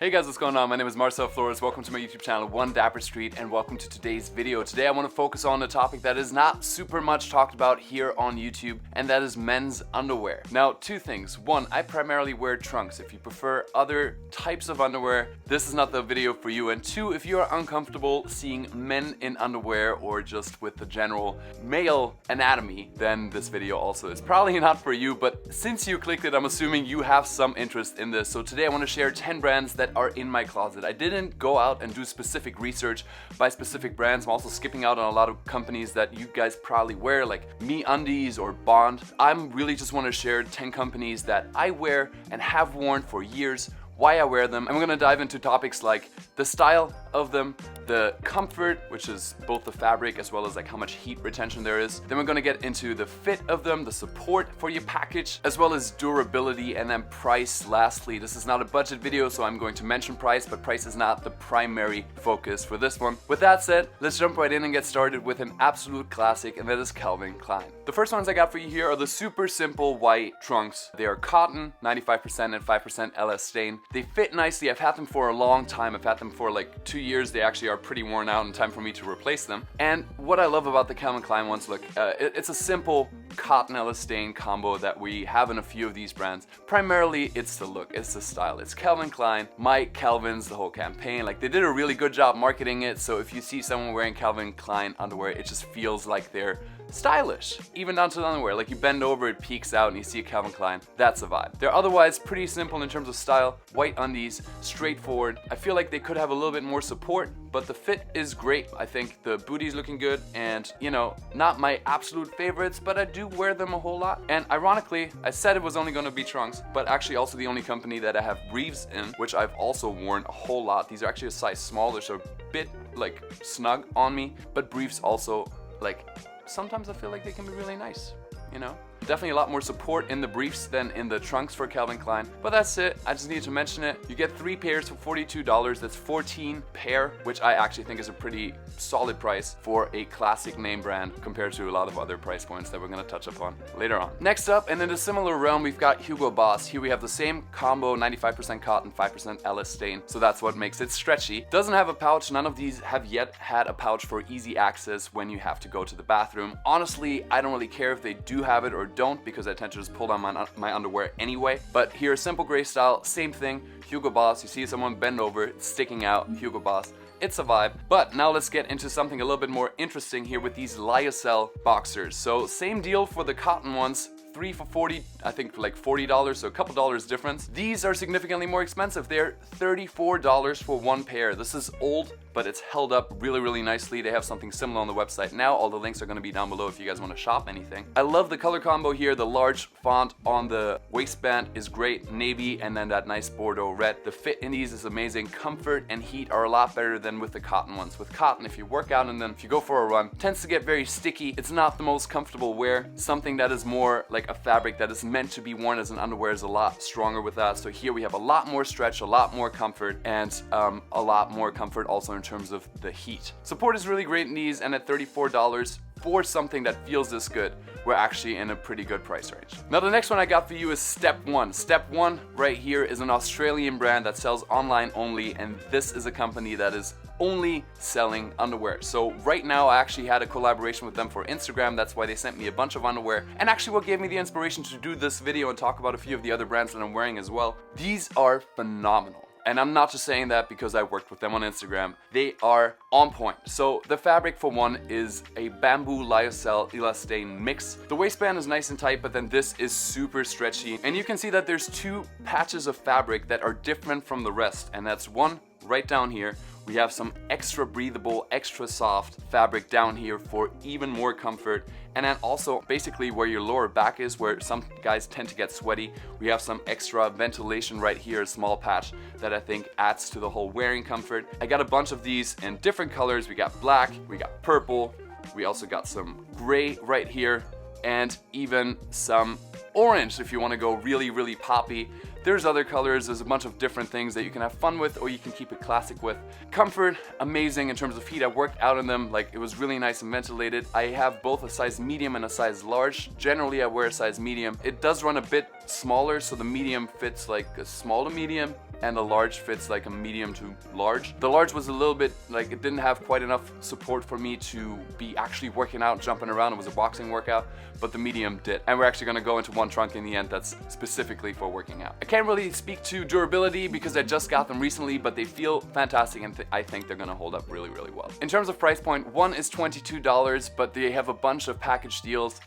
Hey guys, what's going on? My name is Marcel Flores. Welcome to my YouTube channel, One Dapper Street, and welcome to today's video. Today I want to focus on a topic that is not super much talked about here on YouTube, and that is men's underwear. Now, two things. One, I primarily wear trunks. If you prefer other types of underwear, this is not the video for you. And two, if you are uncomfortable seeing men in underwear or just with the general male anatomy, then this video also is probably not for you. But since you clicked it, I'm assuming you have some interest in this. So today I want to share 10 brands that are in my closet. I didn't go out and do specific research by specific brands. I'm also skipping out on a lot of companies that you guys probably wear, like MeUndies or Bond. I'm really just want to share 10 companies that I wear and have worn for years, why I wear them. And we're gonna dive into topics like the style of them, the comfort, which is both the fabric as well as like how much heat retention there is. Then we're gonna get into the fit of them, the support for your package, as well as durability, and then price lastly. This is not a budget video, so I'm going to mention price, but price is not the primary focus for this one. With that said, let's jump right in and get started with an absolute classic, and that is Calvin Klein. The first ones I got for you here are the super simple white trunks. They are cotton, 95% and 5% LS stain. They fit nicely. I've had them for a long time. I've had them for like 2 years. They actually are pretty worn out and time for me to replace them. And what I love about the Calvin Klein ones, look, it's a simple cotton elastane combo that we have in a few of these brands. Primarily, it's the look, it's the style. It's Calvin Klein, my Calvins, the whole campaign. Like, they did a really good job marketing it, so if you see someone wearing Calvin Klein underwear, it just feels like they're stylish. Even down to the underwear, like you bend over, it peeks out and you see a Calvin Klein. That's a vibe. They're otherwise pretty simple in terms of style. White undies, straightforward. I feel like they could have a little bit more support, but the fit is great. I think the booty's looking good, and you know, not my absolute favorites, but I do wear them a whole lot. And ironically, I said it was only gonna be trunks, but actually also the only company that I have briefs in, which I've also worn a whole lot. These are actually a size smaller, so a bit like snug on me, but briefs also, like, sometimes I feel like they can be really nice, you know? Definitely a lot more support in the briefs than in the trunks for Calvin Klein, but that's it. I just needed to mention it. You get 3 pairs for $42. That's 14 pair, which I actually think is a pretty solid price for a classic name brand compared to a lot of other price points that we're gonna touch upon later on. Next up, and in a similar realm, we've got Hugo Boss. Here we have the same combo, 95% cotton, 5% elastane, so that's what makes it stretchy. Doesn't have a pouch. None of these have yet had a pouch for easy access when you have to go to the bathroom. Honestly, I don't really care if they do have it or don't, because I tend to just pull down my underwear anyway. But here, simple gray style, same thing. Hugo Boss, you see someone bend over, it's sticking out, Hugo Boss. It's a vibe. But now let's get into something a little bit more interesting here with these lyocell boxers. So same deal for the cotton ones. 3 for 40, I think like $40, so a couple dollars difference. These are significantly more expensive. They're $34 for 1 pair. This is old, but it's held up really, really nicely. They have something similar on the website now. All the links are gonna be down below if you guys wanna shop anything. I love the color combo here. The large font on the waistband is great, navy, and then that nice Bordeaux red. The fit in these is amazing. Comfort and heat are a lot better than with the cotton ones. With cotton, if you work out and then if you go for a run, it tends to get very sticky. It's not the most comfortable wear. Something that is more like a fabric that is meant to be worn as an underwear is a lot stronger with that. So here we have a lot more stretch, a lot more comfort, and a lot more comfort also in terms of the heat. Support is really great in these, and at $34 for something that feels this good, we're actually in a pretty good price range. Now the next one I got for you is Step One. Step One right here is an Australian brand that sells online only, and this is a company that is only selling underwear. So right now I actually had a collaboration with them for Instagram. That's why they sent me a bunch of underwear, and actually what gave me the inspiration to do this video and talk about a few of the other brands that I'm wearing as well. These are phenomenal. And I'm not just saying that because I worked with them on Instagram. They are on point. So the fabric for one is a bamboo lyocell elastane mix. The waistband is nice and tight, but then this is super stretchy. And you can see that there's 2 patches of fabric that are different from the rest. And that's one right down here. We have some extra breathable, extra soft fabric down here for even more comfort. And then also basically where your lower back is, where some guys tend to get sweaty, we have some extra ventilation right here, a small patch that I think adds to the whole wearing comfort. I got a bunch of these in different colors. We got black, we got purple, we also got some gray right here, and even some orange if you want to go really, really poppy. There's other colors, there's a bunch of different things that you can have fun with or you can keep it classic with. Comfort, amazing in terms of heat. I worked out in them, like it was really nice and ventilated. I have both a size medium and a size large. Generally I wear a size medium. It does run a bit smaller, so the medium fits like a small to medium, and a large fits like a medium to large. The large was a little bit like, it didn't have quite enough support for me to be actually working out, jumping around. It was a boxing workout, but the medium did. And we're actually gonna go into one trunk in the end that's specifically for working out. I can't really speak to durability because I just got them recently, but they feel fantastic, and I think they're gonna hold up really, really well. In terms of price point, one is $22, but they have a bunch of package deals.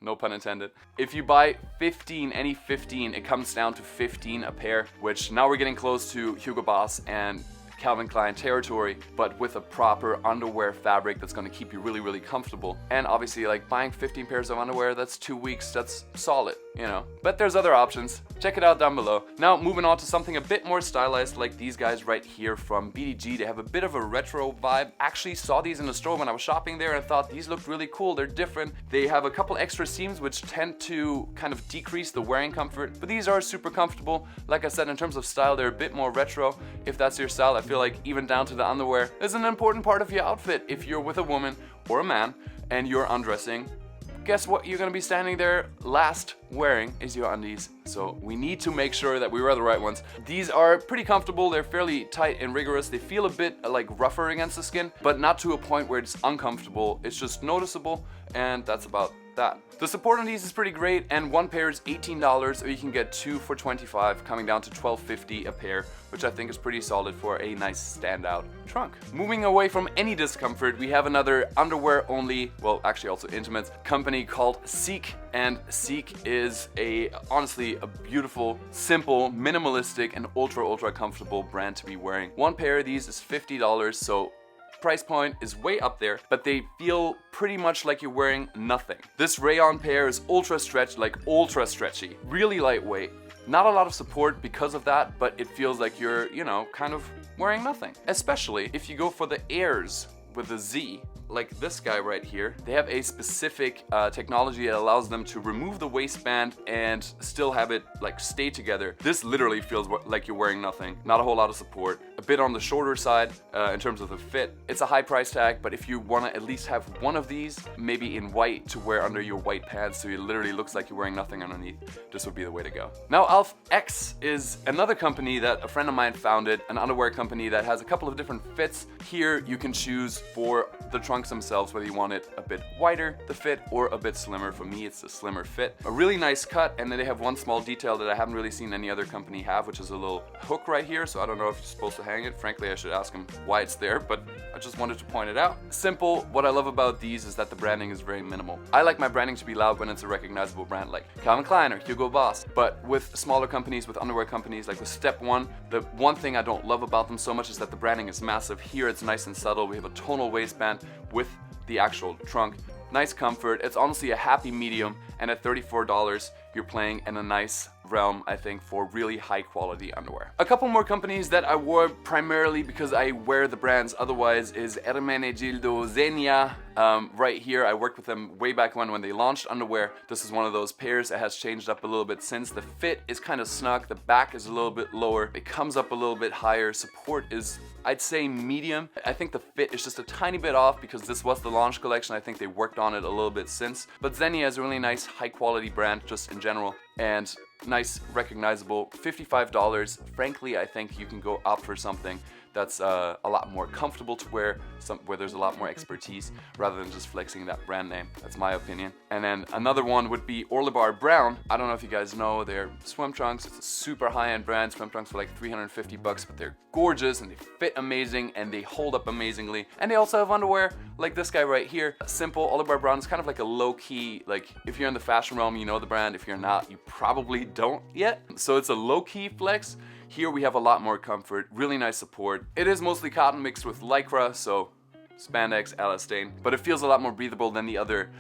No pun intended. If you buy 15, any 15, it comes down to 15 a pair, which now we're getting close to Hugo Boss and Calvin Klein territory, but with a proper underwear fabric that's gonna keep you really, really comfortable. And obviously, like, buying 15 pairs of underwear, that's 2 weeks, that's solid, you know. But there's other options. Check it out down below. Now, moving on to something a bit more stylized, like these guys right here from BDG. They have a bit of a retro vibe. Actually saw these in the store when I was shopping there and thought these looked really cool. They're different. They have a couple extra seams which tend to kind of decrease the wearing comfort, but these are super comfortable. Like I said, in terms of style, they're a bit more retro. If that's your style, I feel like even down to the underwear is an important part of your outfit. If you're with a woman or a man and you're undressing, guess what you're gonna be standing there last wearing is your undies. So we need to make sure that we wear the right ones. These are pretty comfortable. They're fairly tight and rigorous. They feel a bit like rougher against the skin, but not to a point where it's uncomfortable. It's just noticeable, and that's about that. The support on these is pretty great, and one pair is $18, or you can get two for $25, coming down to $12.50 a pair, which I think is pretty solid for a nice standout trunk. Moving away from any discomfort, we have another underwear only, well, actually also intimates, company called Seek. And Seek is honestly a beautiful, simple, minimalistic, and ultra comfortable brand to be wearing. One pair of these is $50, so price point is way up there, but they feel pretty much like you're wearing nothing. This rayon pair is ultra stretchy, really lightweight. Not a lot of support because of that, but it feels like you're, you know, kind of wearing nothing. Especially if you go for the Airs with a Z, like this guy right here. They have a specific technology that allows them to remove the waistband and still have it like stay together. This literally feels like you're wearing nothing. Not a whole lot of support. A bit on the shorter side in terms of the fit. It's a high price tag, but if you want to at least have one of these, maybe in white to wear under your white pants so it literally looks like you're wearing nothing underneath, this would be the way to go. Now, Alphx is another company that a friend of mine founded, an underwear company that has a couple of different fits. Here you can choose for the trunks themselves whether you want it a bit wider, the fit, or a bit slimmer. For me, it's a slimmer fit. A really nice cut, and then they have one small detail that I haven't really seen any other company have, which is a little hook right here, so I don't know if you're supposed to hang it. Frankly, I should ask them why it's there, but I just wanted to point it out. Simple. What I love about these is that the branding is very minimal. I like my branding to be loud when it's a recognizable brand like Calvin Klein or Hugo Boss, but with smaller companies, with underwear companies, like with Step 1, the one thing I don't love about them so much is that the branding is massive. Here it's nice and subtle. We have a tonal waistband with the actual trunk. Nice comfort. It's honestly a happy medium, and at $34, you're playing in a nice realm, I think, for really high quality underwear. A couple more companies that I wore primarily because I wear the brands otherwise is Ermenegildo Zegna. Right here, I worked with them way back when they launched underwear. This is one of those pairs. It has changed up a little bit since. The fit is kind of snug. The back is a little bit lower. It comes up a little bit higher. Support is, I'd say, medium. I think the fit is just a tiny bit off because this was the launch collection. I think they worked on it a little bit since. But Zegna is a really nice, high quality brand just in general. And nice, recognizable, $55. Frankly, I think you can go up for something that's a lot more comfortable to wear, where there's a lot more expertise, rather than just flexing that brand name. That's my opinion. And then another one would be Orlebar Brown. I don't know if you guys know, they're swim trunks. It's a super high-end brand. Swim trunks for like $350, but they're gorgeous and they fit amazing and they hold up amazingly. And they also have underwear like this guy right here. Simple. Orlebar Brown is kind of like a low-key, like if you're in the fashion realm, you know the brand. If you're not, you probably don't yet. So it's a low-key flex. Here we have a lot more comfort, really nice support. It is mostly cotton mixed with lycra, so spandex, elastane, but it feels a lot more breathable than the other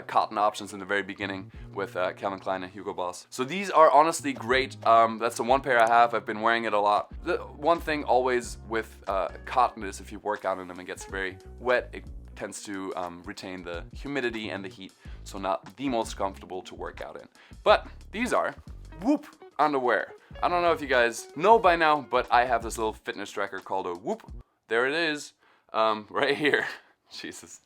cotton options in the very beginning with Calvin Klein and Hugo Boss. So these are honestly great. That's the one pair I have. I've been wearing it a lot. The one thing always with cotton is if you work out in them, it gets very wet. It tends to retain the humidity and the heat, so not the most comfortable to work out in. But these are Whoop underwear. I don't know if you guys know by now, but I have this little fitness tracker called a Whoop. There it is, right here. Jesus.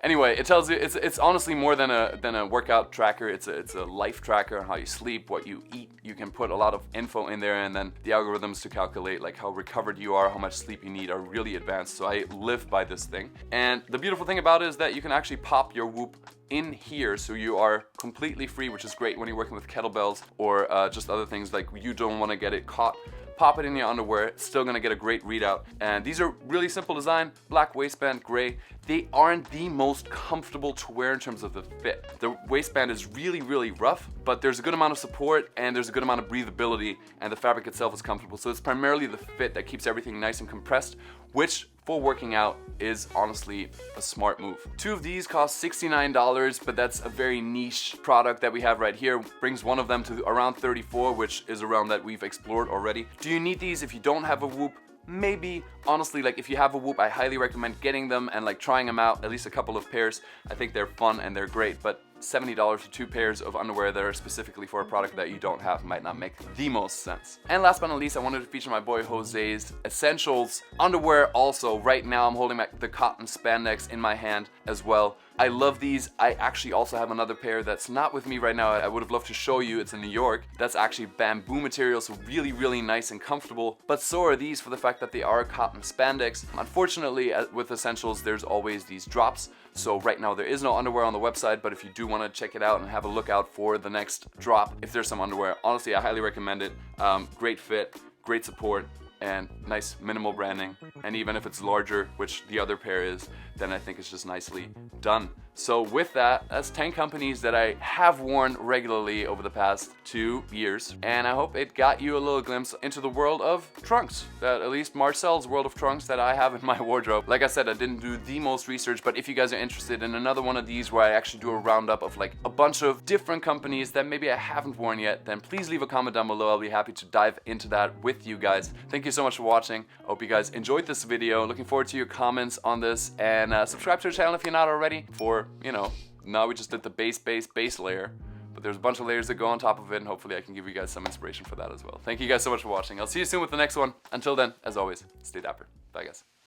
Anyway, it tells you, it's honestly more than a workout tracker. It's a life tracker on how you sleep, what you eat. You can put a lot of info in there, and then the algorithms to calculate like how recovered you are, how much sleep you need are really advanced. So I live by this thing. And the beautiful thing about it is that you can actually pop your Whoop in here, so you are completely free, which is great when you're working with kettlebells or just other things like you don't want to get it caught. Pop it in your underwear, it's still gonna get a great readout. And these are really simple design, black waistband, gray. They aren't the most comfortable to wear in terms of the fit. The waistband is really, really rough, but there's a good amount of support and there's a good amount of breathability, and the fabric itself is comfortable. So it's primarily the fit that keeps everything nice and compressed, which for working out is honestly a smart move. Two of these cost $69, but that's a very niche product that we have right here. Brings one of them to around $34, which is around that we've explored already. Do you need these if you don't have a Whoop? Maybe. Honestly, like if you have a Whoop, I highly recommend getting them and like trying them out, at least a couple of pairs. I think they're fun and they're great, but $70 for 2 pairs of underwear that are specifically for a product that you don't have might not make the most sense. And last but not least, I wanted to feature my boy Jose's Esntls underwear also. Right now I'm holding the cotton spandex in my hand as well. I love these. I actually also have another pair that's not with me right now. I would have loved to show you. It's in New York. That's actually bamboo material, so really, really nice and comfortable. But so are these for the fact that they are cotton spandex. Unfortunately, with Esntls, there's always these drops. So right now there is no underwear on the website, but if you do want to check it out and have a look out for the next drop, if there's some underwear, honestly, I highly recommend it. Great fit, great support, and nice minimal branding. And even if it's larger, which the other pair is, then I think it's just nicely done. So with that, that's 10 companies that I have worn regularly over the past 2 years. And I hope it got you a little glimpse into the world of trunks, that at least Marcel's world of trunks that I have in my wardrobe. Like I said, I didn't do the most research, but if you guys are interested in another one of these where I actually do a roundup of like a bunch of different companies that maybe I haven't worn yet, then please leave a comment down below. I'll be happy to dive into that with you guys. Thank you so much for watching. I hope you guys enjoyed this video. Looking forward to your comments on this, and subscribe to the channel if you're not already for, you know, now we just did the base layer, but there's a bunch of layers that go on top of it, and hopefully I can give you guys some inspiration for that as well. Thank you guys so much for watching. I'll see you soon with the next one. Until then, as always, stay dapper. Bye guys.